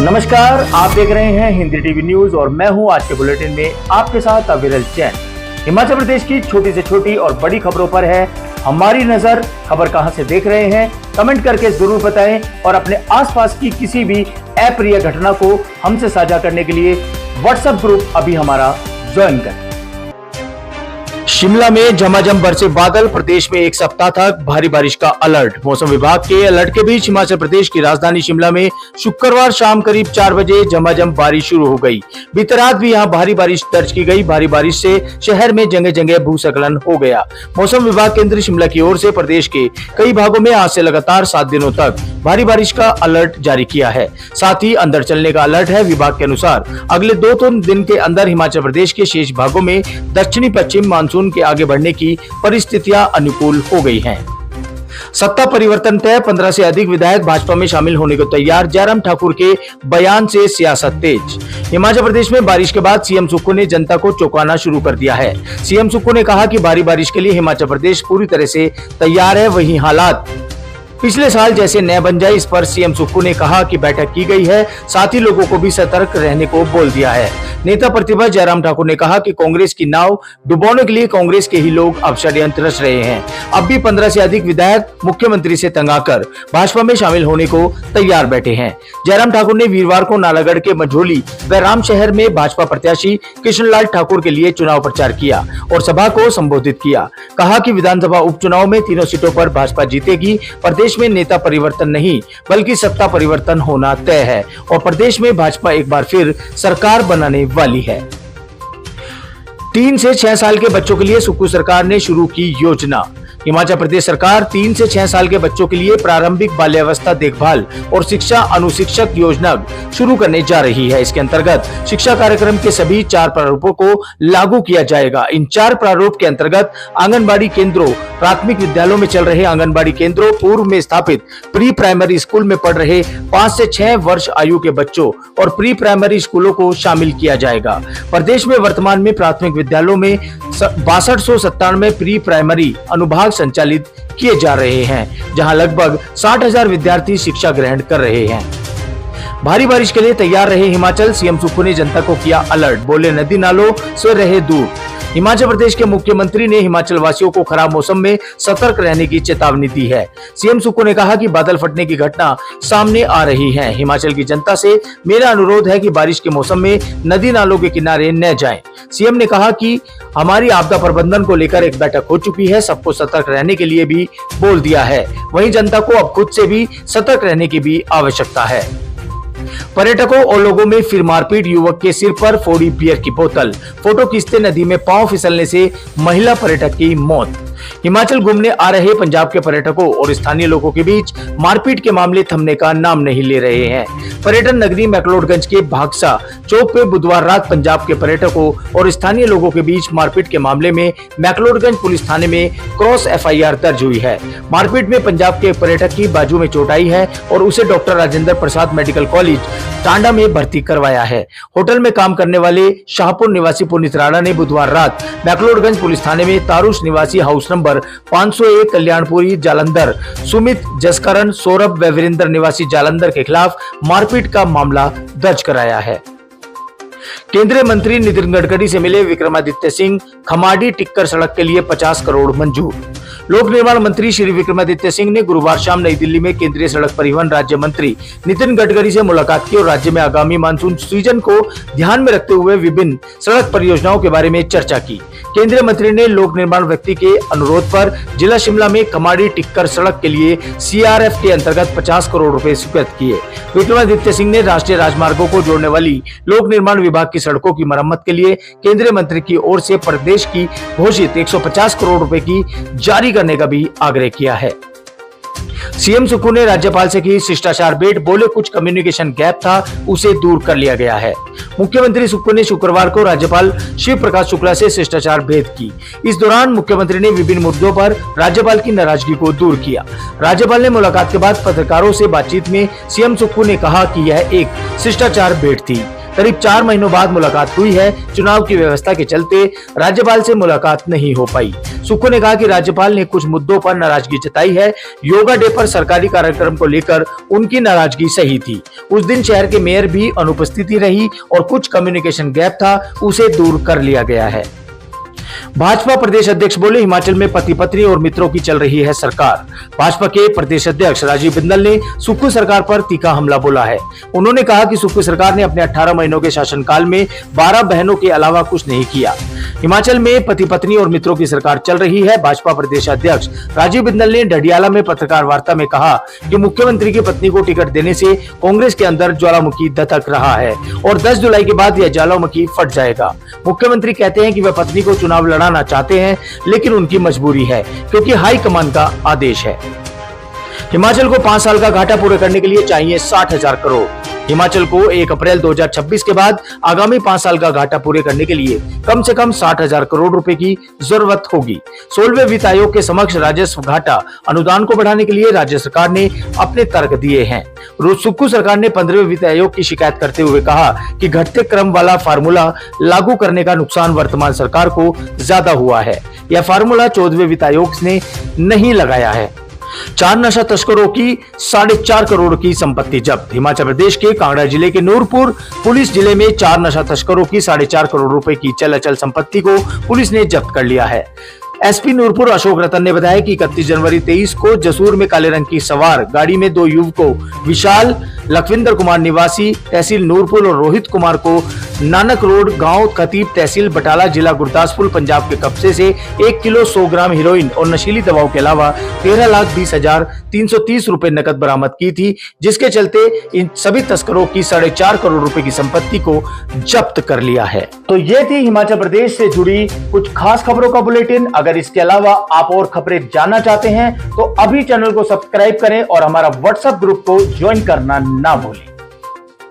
नमस्कार, आप देख रहे हैं हिंदी टीवी न्यूज और मैं हूं आज के बुलेटिन में आपके साथ अविरल जैन। हिमाचल प्रदेश की छोटी से छोटी और बड़ी खबरों पर है हमारी नजर। खबर कहां से देख रहे हैं कमेंट करके जरूर बताएं और अपने आसपास की किसी भी अप्रिय घटना को हमसे साझा करने के लिए व्हाट्सएप ग्रुप अभी हमारा ज्वाइन करें। शिमला में झमाझम बरसे बादल, प्रदेश में एक सप्ताह तक भारी बारिश का अलर्ट। मौसम विभाग के अलर्ट के बीच हिमाचल प्रदेश की राजधानी शिमला में शुक्रवार शाम करीब 4 बजे झमाझम बारिश शुरू हो गई। बीती रात भी यहां भारी बारिश दर्ज की गई। भारी बारिश से शहर में जगह जगह भूस्खलन हो गया। मौसम विभाग केंद्र शिमला की ओर से प्रदेश के कई भागों में आज से लगातार 7 दिनों तक भारी बारिश का अलर्ट जारी किया है। साथ ही अंदर चलने का अलर्ट है। विभाग के अनुसार अगले 2-3 दिन के अंदर हिमाचल प्रदेश के शेष भागों में दक्षिणी पश्चिम मानसून के आगे बढ़ने की परिस्थितियां अनुकूल हो गई हैं। सत्ता परिवर्तन तय, 15 से अधिक विधायक भाजपा में शामिल होने को तैयार। जयराम ठाकुर के बयान से सियासत तेज। हिमाचल प्रदेश में बारिश के बाद सीएम सुक्खू ने जनता को चौंकाना शुरू कर दिया है। सीएम सुक्खू ने कहा कि भारी बारिश के लिए हिमाचल प्रदेश पूरी तरह से तैयार है। वहीं हालात पिछले साल जैसे न बन जाए, इस पर सीएम सुक्खू ने कहा कि बैठक की गई है। साथ ही लोगों को भी सतर्क रहने को बोल दिया है। नेता प्रतिपक्ष जयराम ठाकुर ने कहा कि कांग्रेस की नाव डुबोने के लिए कांग्रेस के ही लोग अब षड्यंत्र रच रहे हैं। अब भी 15 से अधिक विधायक मुख्यमंत्री से तंग आकर भाजपा में शामिल होने को तैयार बैठे हैं। जयराम ठाकुर ने वीरवार को नालागढ़ के मझोली व रामशहर में भाजपा प्रत्याशी कृष्णलाल ठाकुर के लिए चुनाव प्रचार किया और सभा को संबोधित किया। कहा कि विधानसभा उपचुनाव में तीनों सीटों पर भाजपा जीतेगी। प्रदेश में नेता परिवर्तन नहीं बल्कि सत्ता परिवर्तन होना तय है और प्रदेश में भाजपा एक बार फिर सरकार बनाने वाली है। 3 से 6 साल के बच्चों के लिए सुक्खू सरकार ने शुरू की योजना। हिमाचल प्रदेश सरकार 3 से 6 साल के बच्चों के लिए प्रारंभिक बाल्यावस्था देखभाल और शिक्षा अनुशिक्षक योजना शुरू करने जा रही है। इसके अंतर्गत शिक्षा कार्यक्रम के सभी 4 प्रारूपों को लागू किया जाएगा। इन 4 प्रारूप के अंतर्गत आंगनबाड़ी केंद्रों, प्राथमिक विद्यालयों में चल रहे आंगनबाड़ी केंद्रों, पूर्व में स्थापित प्री प्राइमरी स्कूल में पढ़ रहे 5 से 6 वर्ष आयु के बच्चों और प्री प्राइमरी स्कूलों को शामिल किया जाएगा। प्रदेश में वर्तमान में प्राथमिक विद्यालयों में 6297 प्री प्राइमरी अनुभाग संचालित किए जा रहे हैं, जहां लगभग 60,000 विद्यार्थी शिक्षा ग्रहण कर रहे हैं। भारी बारिश के लिए तैयार रहे हिमाचल, सीएम सुक्खू ने जनता को किया अलर्ट। बोले नदी नालों से रहे दूर। हिमाचल प्रदेश के मुख्यमंत्री ने हिमाचल वासियों को खराब मौसम में सतर्क रहने की चेतावनी दी है। सीएम सुक्खू ने कहा कि बादल फटने की घटना सामने आ रही है। हिमाचल की जनता से मेरा अनुरोध है कि बारिश के मौसम में नदी नालों के किनारे न जाएं। सीएम ने कहा कि हमारी आपदा प्रबंधन को लेकर एक बैठक हो चुकी है। सबको सतर्क रहने के लिए भी बोल दिया है। वहीं जनता को अब खुद से भी सतर्क रहने की भी आवश्यकता है। पर्यटकों और लोगों में फिर मारपीट, युवक के सिर पर फोड़ी बियर की बोतल। फोटो खींचते नदी में पांव फिसलने से महिला पर्यटक की मौत। हिमाचल घूमने आ रहे पंजाब के पर्यटकों और स्थानीय लोगों के बीच मारपीट के मामले थमने का नाम नहीं ले रहे हैं। पर्यटन नगरी मैक्लोडगंज के भागसा चौक पे बुधवार रात पंजाब के पर्यटकों और स्थानीय लोगों के बीच मारपीट के मामले में मैक्लोडगंज पुलिस थाने में क्रॉस एफआईआर दर्ज हुई है। मारपीट में पंजाब के पर्यटक की बाजू में चोट आई है और उसे doctor Rajendra Prasad medical college Tanda में भर्ती करवाया है। होटल में काम करने वाले शाहपुर निवासी पुनीत राणा ने बुधवार रात मैक्लोडगंज पुलिस थाने में तारुश निवासी हाउस नंबर 501 कल्याणपुरी जालंधर सुमित जसकरण सौरभ व वीरेंद्र निवासी जालंधर के खिलाफ मारपीट का मामला दर्ज कराया है। केंद्रीय मंत्री नितिन गडकरी से मिले विक्रमादित्य सिंह। खमाड़ी टिक्कर सड़क के लिए 50 करोड़ मंजूर। लोक निर्माण मंत्री श्री विक्रमादित्य सिंह ने गुरुवार शाम नई दिल्ली में केंद्रीय सड़क परिवहन राज्य मंत्री नितिन गडकरी से मुलाकात की और राज्य में आगामी मानसून सीजन को ध्यान में रखते हुए विभिन्न सड़क परियोजनाओं के बारे में चर्चा की। केंद्रीय मंत्री ने लोक निर्माण व्यक्ति के अनुरोध पर जिला शिमला में खमाड़ी टिक्कर सड़क के लिए सीआरएफ के अंतर्गत 50 करोड़ रुपए स्वीकृत किए। विक्रमादित्य सिंह ने राष्ट्रीय राजमार्गों को जोड़ने वाली लोक निर्माण विभाग की सड़कों की मरम्मत के लिए केंद्रीय मंत्री की ओर से प्रदेश की घोषित 150 करोड़ रुपए की जारी करने का भी आग्रह किया है। सीएम सुक्खू ने राज्यपाल से की शिष्टाचार भेंट। बोले कुछ कम्युनिकेशन गैप था, उसे दूर कर लिया गया है। मुख्यमंत्री सुक्खू ने शुक्रवार को राज्यपाल शिव प्रकाश शुक्ला से शिष्टाचार भेंट की। इस दौरान मुख्यमंत्री ने विभिन्न मुद्दों पर राज्यपाल की नाराजगी को दूर किया। राज्यपाल ने मुलाकात के बाद पत्रकारों से बातचीत में सीएम सुक्खू ने कहा कि यह एक शिष्टाचार भेंट थी। करीब 4 महीनों बाद मुलाकात हुई है। चुनाव की व्यवस्था के चलते राज्यपाल से मुलाकात नहीं हो पाई। सुक्खू ने कहा कि राज्यपाल ने कुछ मुद्दों पर नाराजगी जताई है। योगा डे पर सरकारी कार्यक्रम को लेकर उनकी नाराजगी सही थी। उस दिन शहर के मेयर भी अनुपस्थित रही और कुछ कम्युनिकेशन गैप था, उसे दूर कर लिया गया है। भाजपा प्रदेश अध्यक्ष बोले, हिमाचल में पति पत्नी और मित्रों की चल रही है सरकार। भाजपा के प्रदेश अध्यक्ष राजीव बिंदल ने सुक्खू सरकार पर तीखा हमला बोला है। उन्होंने कहा कि सुक्खू सरकार ने अपने 18 महीनों के शासनकाल में 12 बहनों के अलावा कुछ नहीं किया। हिमाचल में पति पत्नी और मित्रों की सरकार चल रही है। भाजपा प्रदेश अध्यक्ष राजीव बिंदल ने ढडियाला में पत्रकार वार्ता में कहा कि मुख्यमंत्री की पत्नी को टिकट देने से कांग्रेस के अंदर ज्वालामुखी दस्तक रहा है और 10 जुलाई के बाद यह ज्वालामुखी फट जाएगा। मुख्यमंत्री कहते हैं कि वह पत्नी को चुनाव लड़ाना चाहते हैं, लेकिन उनकी मजबूरी है क्योंकि हाईकमान का आदेश है। हिमाचल को 5 साल का घाटा पूरा करने के लिए चाहिए 60,000 करोड़। हिमाचल को 1 अप्रैल 2026 के बाद आगामी 5 साल का घाटा पूरे करने के लिए कम से कम 60,000 करोड़ रुपए की जरूरत होगी। 16वें वित्त आयोग के समक्ष राजस्व घाटा अनुदान को बढ़ाने के लिए राज्य सरकार ने अपने तर्क दिए हैं। सुक्खू सरकार ने 15वें वित्त आयोग की शिकायत करते हुए कहा कि घटते क्रम वाला फार्मूला लागू करने का नुकसान वर्तमान सरकार को ज्यादा हुआ है। यह फार्मूला 14वें वित्त आयोग ने नहीं लगाया है। 4 नशा तस्करों की 4.5 करोड़ की संपत्ति जब्त। हिमाचल प्रदेश के कांगड़ा जिले के नूरपुर पुलिस जिले में 4 नशा तस्करों की 4.5 करोड़ रुपए की चल अचल संपत्ति को पुलिस ने जब्त कर लिया है। एसपी नूरपुर अशोक रतन ने बताया कि 31 जनवरी 23 को जसूर में काले रंग की सवार गाड़ी में 2 युवकों विशाल लखविंदर कुमार निवासी तहसील नूरपुर और रोहित कुमार को नानक रोड गांव खतीब तहसील बटाला जिला गुरदासपुर पंजाब के कब्जे से 1 किलो 100 ग्राम हेरोइन और नशीली दवाओं के अलावा 13,20,330 रुपए नकद बरामद की थी, जिसके चलते इन सभी तस्करों की 4.5 करोड़ रुपए की संपत्ति को जब्त कर लिया है। तो ये थी हिमाचल प्रदेश से जुड़ी कुछ खास खबरों का बुलेटिन। अगर इसके अलावा आप और खबरें जानना चाहते हैं तो अभी चैनल को सब्सक्राइब करें और हमारा व्हाट्सएप ग्रुप को ज्वाइन करना ना भूलें।